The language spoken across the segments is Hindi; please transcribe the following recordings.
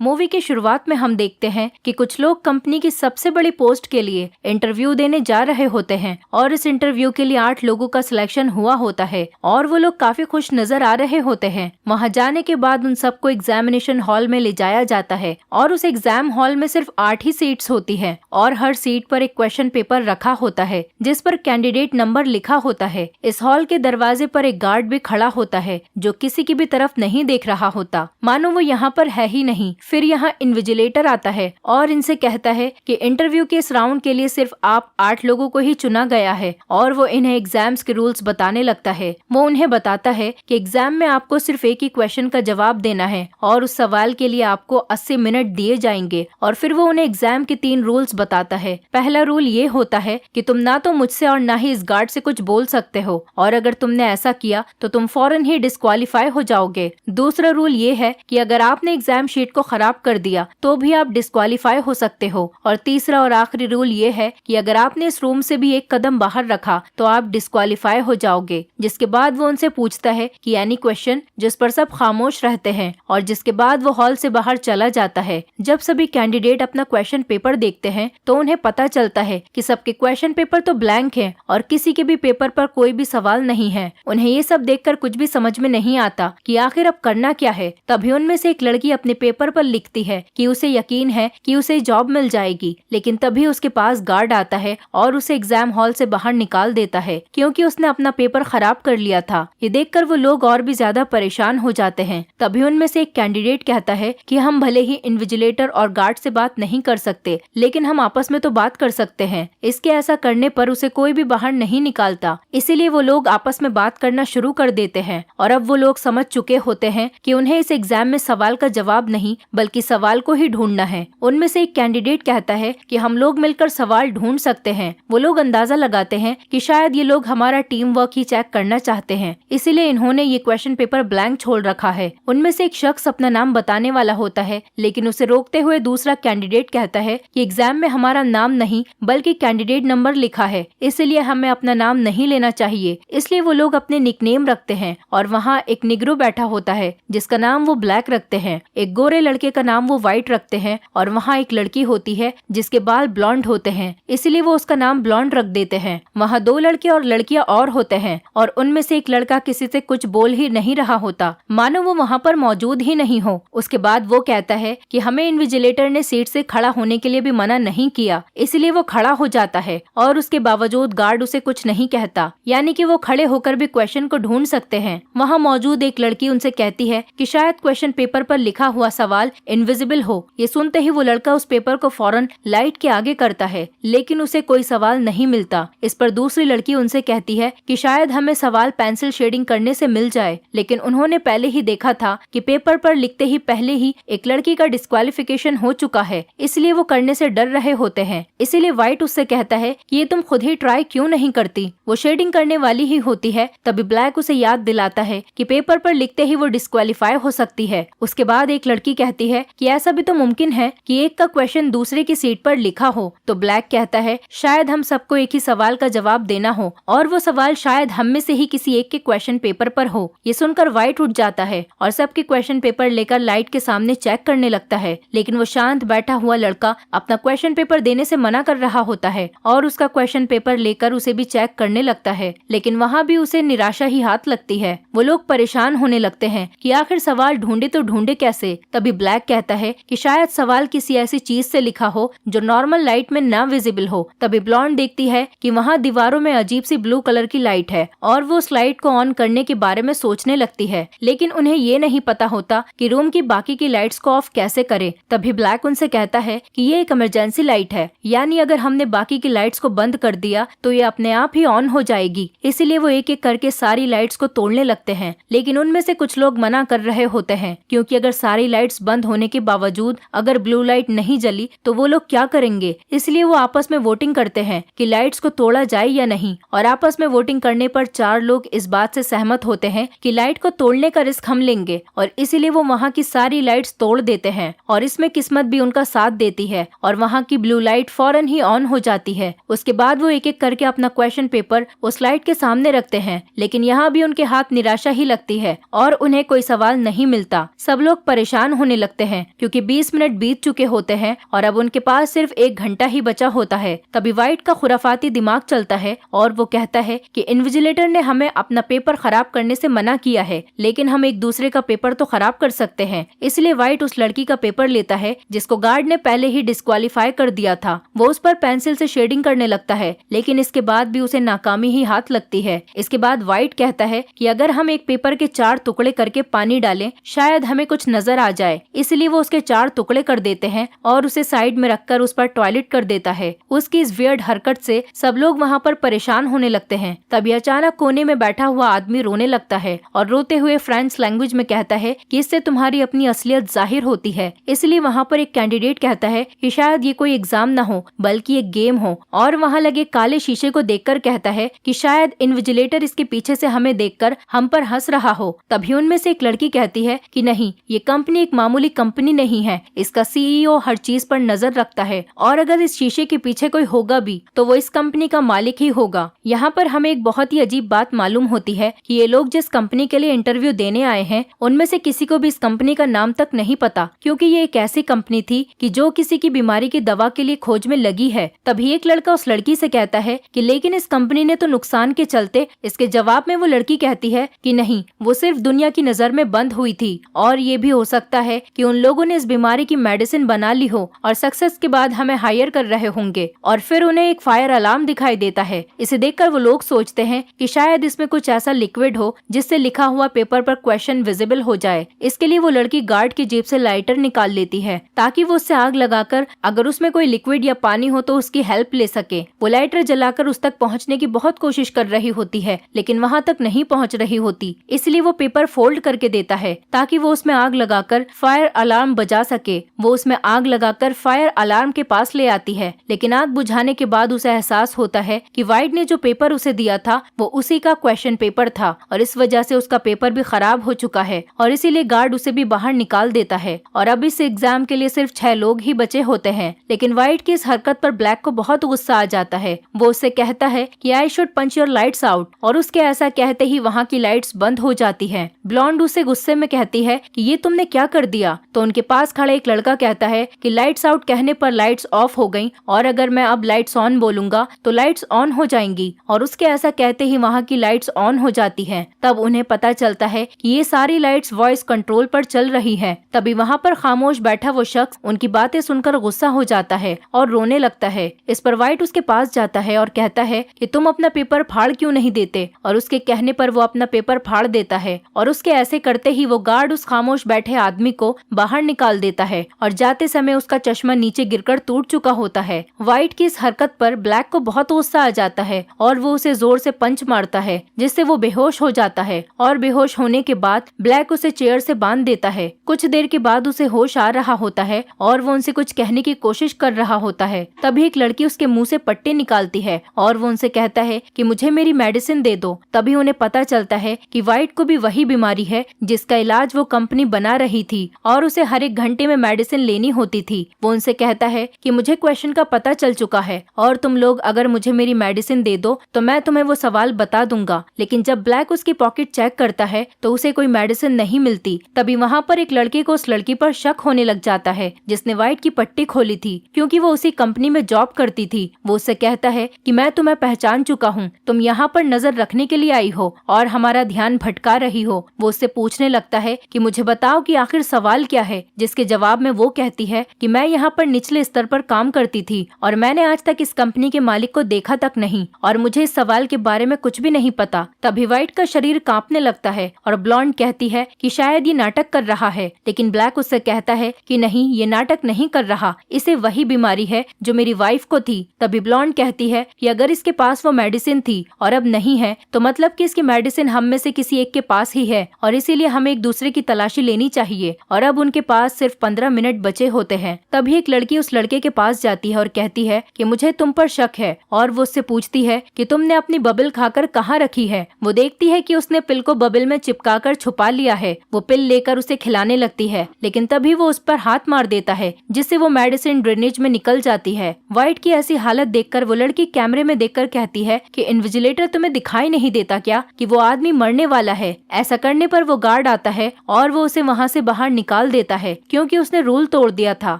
मूवी की शुरुआत में हम देखते हैं कि कुछ लोग कंपनी की सबसे बड़ी पोस्ट के लिए इंटरव्यू देने जा रहे होते हैं और इस इंटरव्यू के लिए 8 लोगों का सिलेक्शन हुआ होता है और वो लोग काफी खुश नजर आ रहे होते हैं। वहाँ जाने के बाद उन सबको एग्जामिनेशन हॉल में ले जाया जाता है और उस एग्जाम हॉल में सिर्फ 8 ही सीट्स होती है और हर सीट पर एक क्वेश्चन पेपर रखा होता है जिस पर कैंडिडेट नंबर लिखा होता है। इस हॉल के दरवाजे पर एक गार्ड भी खड़ा होता है जो किसी की भी तरफ नहीं देख रहा होता, मानो वो यहाँ पर है ही नहीं। फिर यहाँ इन्विजिलेटर आता है और इनसे कहता है कि इंटरव्यू के इस राउंड के लिए सिर्फ आप 8 लोगों को ही चुना गया है और वो इन्हें एग्जाम्स के रूल्स बताने लगता है। वो उन्हें बताता है कि एग्जाम में आपको सिर्फ एक ही क्वेश्चन का जवाब देना है और उस सवाल के लिए आपको 80 मिनट दिए जाएंगे। और फिर वो उन्हें एग्जाम के 3 रूल्स बताता है। पहला रूल ये होता है कि तुम ना तो मुझसे और ना ही इस गार्ड से कुछ बोल सकते हो और अगर तुमने ऐसा किया तो तुम फौरन ही डिस्क्वालीफाई हो जाओगे। दूसरा रूल ये है कि अगर आपने एग्जाम शीट को खराब कर दिया तो भी आप डिस्क्वालीफाई हो सकते हो। और तीसरा और आखिरी रूल ये है कि अगर आपने इस रूम से भी एक कदम बाहर रखा तो आप डिस्क्वालीफाई हो जाओगे। जिसके बाद वो उनसे पूछता है कि एनी क्वेश्चन, जिस पर सब खामोश रहते हैं और जिसके बाद वो हॉल से बाहर चला जाता है। जब सभी कैंडिडेट अपना क्वेश्चन पेपर देखते हैं तो उन्हें पता चलता है कि सबके क्वेश्चन पेपर तो ब्लैंक है और किसी के भी पेपर पर कोई भी सवाल नहीं है। उन्हें ये सब देखकर कुछ भी समझ में नहीं आता कि आखिर अब करना क्या है। तभी उनमें से एक लड़की अपने पेपर पर लिखती है कि उसे यकीन है कि उसे जॉब मिल जाएगी, लेकिन तभी उसके पास गार्ड आता है और उसे एग्जाम हॉल से बाहर निकाल देता है क्योंकि उसने अपना पेपर खराब कर लिया था। ये देखकर वो लोग और भी ज्यादा परेशान हो जाते हैं। तभी उनमें से एक कैंडिडेट कहता है कि हम भले ही इन्विजिलेटर और गार्ड से बात नहीं कर सकते, लेकिन हम आपस में तो बात कर सकते हैं। इसके ऐसा करने पर उसे कोई भी बाहर नहीं निकालता, इसीलिए वो लोग आपस में बात करना शुरू कर देते हैं। और अब वो लोग समझ चुके होते हैं कि उन्हें इस एग्जाम में सवाल का जवाब नहीं बल्कि सवाल को ही ढूंढना है। उनमें से एक कैंडिडेट कहता है कि हम लोग मिलकर सवाल ढूंढ सकते हैं। वो लोग अंदाजा लगाते हैं कि शायद ये लोग हमारा टीम वर्क ही चेक करना चाहते हैं, इसीलिए इन्होंने ये क्वेश्चन पेपर ब्लैंक छोड़ रखा है। उनमें से एक शख्स अपना नाम बताने वाला होता है, लेकिन उसे रोकते हुए दूसरा कैंडिडेट कहता है कि एग्जाम में हमारा नाम नहीं बल्कि कैंडिडेट नंबर लिखा है, इसलिए हमें अपना नाम नहीं लेना चाहिए। इसलिए वो लोग अपने निकनेम रखते हैं और वहाँ एक निग्रो बैठा होता है जिसका नाम वो ब्लैक रखते हैं। एक गोरे लड़के का नाम वो व्हाइट रखते हैं और वहाँ एक लड़की होती है जिसके बाल ब्लॉन्ड होते हैं, इसलिए वो उसका नाम ब्लॉन्ड रख देते हैं। वहाँ 2 लड़के और लड़कियां और होते हैं और उनमें से एक लड़का किसी से कुछ बोल ही नहीं रहा होता, मानो वो वहाँ पर मौजूद ही नहीं हो। उसके बाद वो कहता है कि हमें इन्विजिलेटर ने सीट से खड़ा होने के लिए भी मना नहीं किया, इसलिए वो खड़ा हो जाता है और उसके बावजूद गार्ड उसे कुछ नहीं कहता, यानी कि वो खड़े होकर भी क्वेश्चन को ढूंढ सकते हैं। वहाँ मौजूद एक लड़की उनसे कहती है कि शायद क्वेश्चन पेपर पर लिखा हुआ सवाल इनविजिबल हो। ये सुनते ही वो लड़का उस पेपर को फौरन लाइट के आगे करता है, लेकिन उसे कोई सवाल नहीं मिलता। इस पर दूसरी लड़की उनसे कहती है कि शायद हमें सवाल पेंसिल शेडिंग करने से मिल जाए, लेकिन उन्होंने पहले ही देखा था कि पेपर पर लिखते ही पहले ही एक लड़की का डिस्क्वालिफिकेशन हो चुका है, इसलिए वो करने से डर रहे होते हैं। इसीलिए व्हाइट उससे कहता है कि ये तुम खुद ही ट्राई क्यों नहीं करती, वो शेडिंग करने वाली ही होती है। तभी ब्लैक उसे याद दिलाता है कि पेपर पर लिखते ही वो डिस्क्वालीफाई हो सकती है। उसके बाद एक लड़की कहती है कि ऐसा भी तो मुमकिन है कि एक का क्वेश्चन दूसरे की सीट पर लिखा हो। तो ब्लैक कहता है शायद हम सबको एक ही सवाल का जवाब देना हो और वो सवाल शायद हम में से ही किसी एक के क्वेश्चन पेपर पर हो। ये सुनकर व्हाइट उठ जाता है और सबके क्वेश्चन पेपर लेकर लाइट के सामने चेक करने लगता है, लेकिन वो शांत बैठा हुआ लड़का अपना क्वेश्चन पेपर देने से मना कर रहा होता है और उसका क्वेश्चन पेपर लेकर उसे भी चेक करने लगता है, लेकिन वहाँ भी उसे निराशा ही हाथ लगती है। वो लोग परेशान होने लगते हैं कि आखिर सवाल ढूंढे तो ढूंढे कैसे। तभी ब्लैक कहता है कि शायद सवाल किसी ऐसी चीज से लिखा हो जो नॉर्मल लाइट में ना विजिबल हो। तभी ब्लॉन्ड देखती है कि वहाँ दीवारों में अजीब सी ब्लू कलर की लाइट है और वो उस लाइट को ऑन करने के बारे में सोचने लगती है, लेकिन उन्हें ये नहीं पता होता कि रूम की बाकी की लाइट्स को ऑफ कैसे करे। तभी ब्लैक उनसे कहता है कि ये एक इमरजेंसी लाइट है, यानी अगर हमने बाकी की लाइट्स को बंद कर दिया तो ये अपने आप ही ऑन हो जाएगी। इसीलिए वो एक एक करके सारी लाइट्स को तोड़ने लगते हैं, लेकिन उनमें से कुछ लोग मना कर रहे होते हैं क्योंकि अगर सारी लाइट्स बंद होने के बावजूद अगर ब्लू लाइट नहीं जली तो वो लोग क्या करेंगे। इसलिए वो आपस में वोटिंग करते हैं कि लाइट्स को तोड़ा जाए या नहीं, और आपस में वोटिंग करने पर 4 लोग इस बात से सहमत होते हैं कि लाइट को तोड़ने का रिस्क हम लेंगे और इसीलिए वो वहाँ की सारी लाइट्स तोड़ देते हैं और इसमें किस्मत भी उनका साथ देती है और वहाँ की ब्लू लाइट फौरन ही ऑन हो जाती है। उसके बाद वो एक एक करके अपना क्वेश्चन पेपर उस लाइट के सामने रखते हैं, लेकिन यहाँ भी उनके हाथ निराशा ही लगती है और उन्हें कोई सवाल नहीं मिलता। सब लोग परेशान होने लगते लगते हैं क्योंकि 20 मिनट बीत चुके होते हैं और अब उनके पास सिर्फ 1 घंटा ही बचा होता है। तभी वाइट का खुराफाती दिमाग चलता है और वो कहता है कि इन्विजिलेटर ने हमें अपना पेपर खराब करने से मना किया है, लेकिन हम एक दूसरे का पेपर तो खराब कर सकते हैं। इसलिए वाइट उस लड़की का पेपर लेता है जिसको गार्ड ने पहले ही डिस्क्वालीफाई कर दिया था। वो उस पर पेंसिल से शेडिंग करने लगता है, लेकिन इसके बाद भी उसे नाकामी ही हाथ लगती है। इसके बाद वाइट कहता है कि अगर हम एक पेपर के 4 टुकड़े करके पानी डालें, शायद हमें कुछ नजर आ जाए। इसलिए वो उसके 4 टुकड़े कर देते हैं और उसे साइड में रखकर उस पर टॉयलेट कर देता है। उसकी इस वियर्ड हरकत से सब लोग वहाँ पर परेशान होने लगते हैं। तभी अचानक कोने में बैठा हुआ आदमी रोने लगता है और रोते हुए फ्रेंच लैंग्वेज में कहता है कि इससे तुम्हारी अपनी असलियत जाहिर होती है। इसलिए वहाँ पर एक कैंडिडेट कहता है कि शायद ये कोई एग्जाम न हो बल्कि एक गेम हो, और वहाँ लगे काले शीशे को देखकर कहता है कि शायद इन्विजिलेटर इसके पीछे से हमें देखकर हम पर हंस रहा हो। तभी उनमें से एक लड़की कहती है कि नहीं, ये कंपनी एक मामूली कंपनी नहीं है, इसका सीईओ हर चीज पर नजर रखता है और अगर इस शीशे के पीछे कोई होगा भी तो वो इस कंपनी का मालिक ही होगा। यहाँ पर हमें एक बहुत ही अजीब बात मालूम होती है कि ये लोग जिस कंपनी के लिए इंटरव्यू देने आए हैं उनमें से किसी को भी इस कंपनी का नाम तक नहीं पता, क्योंकि ये एक ऐसी कंपनी थी कि जो किसी की बीमारी की दवा के लिए खोज में लगी है। तभी एक लड़का उस लड़की से कहता है कि लेकिन इस कंपनी ने तो नुकसान के चलते। इसके जवाब में वो लड़की कहती है कि नहीं, वो सिर्फ दुनिया की नजर में बंद हुई थी और ये भी हो सकता है कि उन लोगों ने इस बीमारी की मेडिसिन बना ली हो और सक्सेस के बाद हमें हायर कर रहे होंगे। और फिर उन्हें एक फायर अलार्म दिखाई देता है। इसे देखकर वो लोग सोचते हैं कि शायद इसमें कुछ ऐसा लिक्विड हो जिससे लिखा हुआ पेपर पर क्वेश्चन विजिबल हो जाए। इसके लिए वो लड़की गार्ड की जेब से लाइटर निकाल लेती है ताकि वो उससे आग लगाकर अगर उसमें कोई लिक्विड या पानी हो तो उसकी हेल्प ले सके। वो लाइटर जलाकर उस तक पहुंचने की बहुत कोशिश कर रही होती है, लेकिन वहां तक नहीं पहुंच रही होती। इसलिए वो पेपर फोल्ड करके देता है ताकि वो उसमें आग लगाकर फायर अलार्म बजा सके। वो उसमें आग लगाकर फायर अलार्म के पास ले आती है, लेकिन आग बुझाने के बाद उसे एहसास होता है कि वाइट ने जो पेपर उसे दिया था वो उसी का क्वेश्चन पेपर था और इस वजह से उसका पेपर भी खराब हो चुका है और इसीलिए गार्ड उसे भी बाहर निकाल देता है। और अब इस एग्जाम के लिए सिर्फ 6 लोग ही बचे होते हैं, लेकिन वाइट की इस हरकत पर ब्लैक को बहुत गुस्सा आ जाता है। वो उससे कहता है कि I should punch your lights out, और उसके ऐसा कहते ही वहाँ की लाइट्स बंद हो जाती है। ब्लॉन्ड उसे गुस्से में कहती है कि ये तुमने क्या कर दिया। तो उनके पास खड़े एक लड़का कहता है कि लाइट्स आउट कहने पर लाइट्स ऑफ हो गई और अगर मैं अब लाइट्स ऑन बोलूंगा तो लाइट्स ऑन हो जाएंगी, और उसके ऐसा कहते ही वहाँ की लाइट्स ऑन हो जाती हैं। तब उन्हें पता चलता है कि ये सारी लाइट्स वॉइस कंट्रोल पर चल रही है। तभी वहाँ पर खामोश बैठा वो शख्स उनकी बातें सुनकर गुस्सा हो जाता है और रोने लगता है। इस पर वाइट उसके पास जाता है और कहता है कि तुम अपना पेपर फाड़ क्यों नहीं देते, और उसके कहने पर वो अपना पेपर फाड़ देता है और उसके ऐसे करते ही वो गार्ड उस खामोश बैठे आदमी को बाहर निकाल देता है और जाते समय उसका चश्मा नीचे गिरकर टूट चुका होता है। वाइट की इस हरकत पर ब्लैक को बहुत गुस्सा आ जाता है और वो उसे जोर से पंच मारता है जिससे वो बेहोश हो जाता है, और बेहोश होने के बाद ब्लैक उसे चेयर से बांध देता है। कुछ देर के बाद उसे होश आ रहा होता है और वो उनसे कुछ कहने की कोशिश कर रहा होता है। तभी एक लड़की उसके मुंह से पट्टे निकालती है और वो उनसे कहता है कि मुझे मेरी मेडिसिन दे दो। तभी उन्हें पता चलता है कि वाइट को भी वही बीमारी है जिसका इलाज वो कंपनी बना रही थी और उसे हर एक घंटे में मेडिसिन लेनी होती थी। वो उनसे कहता है कि मुझे क्वेश्चन का पता चल चुका है और तुम लोग अगर मुझे मेरी मेडिसिन दे दो तो मैं तुम्हें वो सवाल बता दूंगा। लेकिन जब ब्लैक उसकी पॉकेट चेक करता है तो उसे कोई मेडिसिन नहीं मिलती। तभी वहाँ पर एक लड़के को उस लड़की पर शक होने लग जाता है जिसने वाइट की पट्टी खोली थी, क्योंकि वो उसी कंपनी में जॉब करती थी। वो उससे कहता है कि मैं तुम्हें पहचान चुका हूँ, तुम यहाँ पर नजर रखने के लिए आई हो और हमारा ध्यान भटका रही हो। वो उससे पूछने लगता है कि मुझे बताओ कि आखिर सवाल क्या है, जिसके जवाब में वो कहती है कि मैं यहाँ पर निचले स्तर पर काम करती थी और मैंने आज तक इस कंपनी के मालिक को देखा तक नहीं और मुझे इस सवाल के बारे में कुछ भी नहीं पता। तभी वाइट का शरीर कांपने लगता है और ब्लॉन्ड कहती है कि शायद ये नाटक कर रहा है, लेकिन ब्लैक उससे कहता है कि नहीं, ये नाटक नहीं कर रहा, इसे वही बीमारी है जो मेरी वाइफ को थी। तभी ब्लॉन्ड कहती है कि अगर इसके पास वो मेडिसिन थी और अब नहीं है तो मतलब कि इसकी मेडिसिन हम में से किसी एक के पास ही है और इसीलिए हमें एक दूसरे की तलाशी लेनी चाहिए, और अब उनके पास सिर्फ 15 मिनट बचे होते हैं। तभी एक लड़की उस लड़के के पास जाती है और कहती है कि मुझे तुम पर शक है, और वो उससे पूछती है कि तुमने अपनी बबल खाकर कहाँ रखी है। वो देखती है कि उसने पिल को बबल में चिपकाकर छुपा लिया है। वो पिल लेकर उसे खिलाने लगती है, लेकिन तभी वो उस पर हाथ मार देता है जिससे वो मेडिसिन ड्रेनेज में निकल जाती है। वाइट की ऐसी हालत देखकर वो लड़की कैमरे में देखकर कहती है कि इन्विजिलेटर तुम्हें दिखाई नहीं देता क्या कि वो आदमी मरने वाला है। ऐसा करने पर वो गार्ड आता है और वो उसे वहाँ से बाहर निकाल निकाल देता है क्योंकि उसने रूल तोड़ दिया था,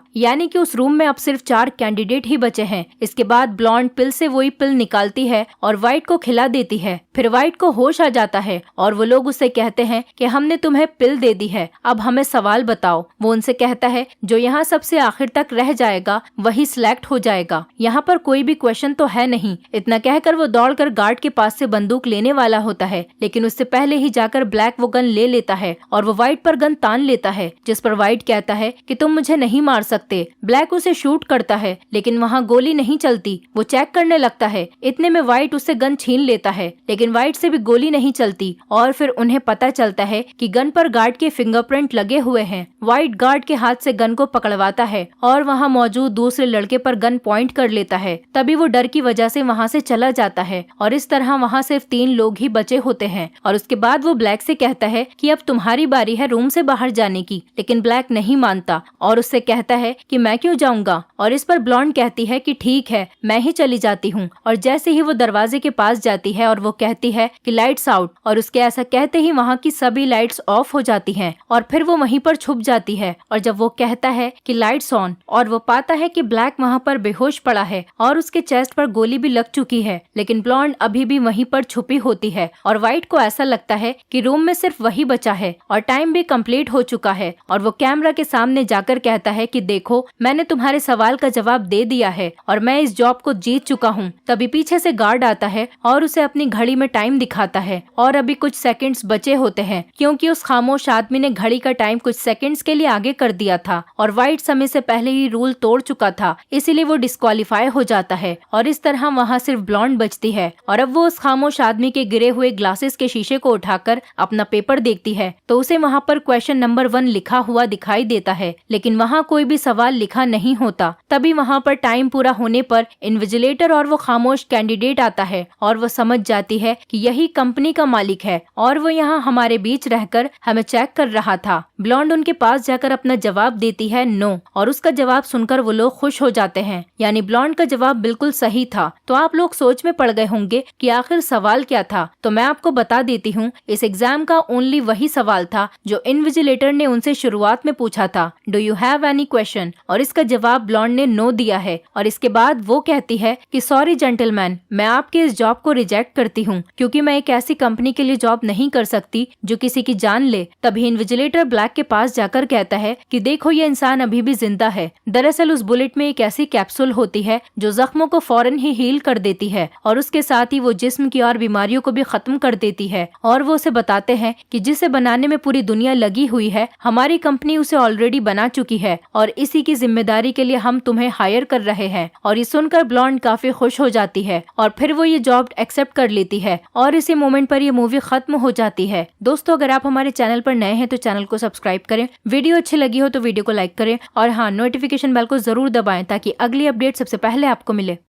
यानी कि उस रूम में अब सिर्फ 4 कैंडिडेट ही बचे हैं। इसके बाद ब्लॉन्ड पिल से वही पिल निकालती है और व्हाइट को खिला देती है। फिर व्हाइट को होश आ जाता है और वो लोग उससे कहते हैं कि हमने तुम्हें पिल दे दी है, अब हमें सवाल बताओ। वो उनसे कहता है जो यहाँ सबसे आखिर तक रह जाएगा वही सिलेक्ट हो जाएगा, यहाँ पर कोई भी क्वेश्चन तो है नहीं। इतना कहकर वो दौड़कर गार्ड के पास से बंदूक लेने वाला होता है, लेकिन उससे पहले ही जाकर ब्लैक वो गन ले लेता है और वो व्हाइट पर गन तान लेता है, जिस पर व्हाइट कहता है कि तुम मुझे नहीं मार सकते। ब्लैक उसे शूट करता है लेकिन वहाँ गोली नहीं चलती। वो चेक करने लगता है, इतने में व्हाइट उससे गन छीन लेता है, लेकिन व्हाइट से भी गोली नहीं चलती और फिर उन्हें पता चलता है कि गन पर गार्ड के फिंगरप्रिंट लगे हुए हैं। व्हाइट गार्ड के हाथ से गन को पकड़वाता है और वहाँ मौजूद दूसरे लड़के पर गन पॉइंट कर लेता है। तभी वो डर की वजह से वहाँ से चला जाता है और इस तरह वहाँ सिर्फ 3 लोग ही बचे होते हैं। और उसके बाद वो ब्लैक से कहता है कि अब तुम्हारी बारी है रूम से बाहर जाने की, लेकिन ब्लैक नहीं मानता और उससे कहता है कि मैं क्यों जाऊंगा। और इस पर ब्लॉन्ड कहती है कि ठीक है मैं ही चली जाती हूँ। और जैसे ही वो दरवाजे के पास जाती है और वो कहती है कि लाइट्स आउट, और उसके ऐसा कहते ही वहाँ की सभी लाइट्स ऑफ हो जाती हैं और फिर वो वहीं पर छुप जाती है। और जब वो कहता है कि लाइट्स ऑन, और वो पाता है कि ब्लैक वहाँ पर बेहोश पड़ा है और उसके चेस्ट पर गोली भी लग चुकी है, लेकिन ब्लॉन्ड अभी भी वहीं पर छुपी होती है। और व्हाइट को ऐसा लगता है कि रूम में सिर्फ वही बचा है और टाइम भी कंप्लीट हो चुका है। और वो कैमरा के सामने जाकर कहता है कि देखो मैंने तुम्हारे सवाल का जवाब दे दिया है और मैं इस जॉब को जीत चुका हूँ। तभी पीछे से गार्ड आता है और उसे अपनी घड़ी में टाइम दिखाता है और अभी कुछ सेकंड्स बचे होते हैं, क्योंकि उस खामोश आदमी ने घड़ी का टाइम कुछ सेकंड्स के लिए आगे कर दिया था और व्हाइट समय से पहले ही रूल तोड़ चुका था, इसीलिए वो डिस्क्वालीफाई हो जाता है। और इस तरह वहाँ सिर्फ ब्लॉन्ड बचती है और अब वो उस खामोश आदमी के गिरे हुए ग्लासेस के शीशे को उठाकर अपना पेपर देखती है तो उसे वहाँ पर क्वेश्चन नंबर 1 लिखा हुआ दिखाई देता है, लेकिन वहाँ कोई भी सवाल लिखा नहीं होता। तभी वहाँ पर टाइम पूरा होने पर इन्विजिलेटर और वो खामोश कैंडिडेट आता है और वो समझ जाती है कि यही कंपनी का मालिक है और वो यहाँ हमारे बीच रहकर हमें चेक कर रहा था। ब्लॉन्ड उनके पास जाकर अपना जवाब देती है नो, और उसका जवाब सुनकर वो लोग खुश हो जाते हैं, यानी ब्लॉन्ड का जवाब बिल्कुल सही था। तो आप लोग सोच में पड़ गए होंगे कि आखिर सवाल क्या था, तो मैं आपको बता देती हूँ। इस एग्जाम का ओनली वही सवाल था जो इन्विजिलेटर ने उनसे शुरुआत में पूछा था, do you have any question, और इसका जवाब ब्लॉन्ड ने नो दिया है। और इसके बाद वो कहती है कि सॉरी जेंटलमैन, मैं आपके इस जॉब को रिजेक्ट करती हूँ क्योंकि मैं एक ऐसी कंपनी के लिए जॉब नहीं कर सकती जो किसी की जान ले। तभी इन्विजिलेटर ब्लैक के पास जाकर कहता है कि देखो ये इंसान अभी भी जिंदा है। दरअसल उस बुलेट में एक ऐसी कैप्सूल होती है जो जख्मों को फौरन ही हील कर देती है और उसके साथ ही वो जिस्म की और बीमारियों को भी खत्म कर देती है। और वो उसे बताते हैं कि जिसे बनाने में पूरी दुनिया लगी हुई है, हमारी कंपनी उसे ऑलरेडी बना चुकी है और इसी की जिम्मेदारी के लिए हम तुम्हें हायर कर रहे हैं। और ये सुनकर ब्लॉन्ड काफी खुश हो जाती है और फिर वो ये जॉब एक्सेप्ट कर लेती है और इसी मोमेंट पर ये मूवी खत्म हो जाती है। दोस्तों अगर आप हमारे चैनल पर नए हैं तो चैनल को सब्सक्राइब करें, वीडियो अच्छी लगी हो तो वीडियो को लाइक करें और हाँ, नोटिफिकेशन बेल को जरूर दबाएं ताकि अगली अपडेट सबसे पहले आपको मिले।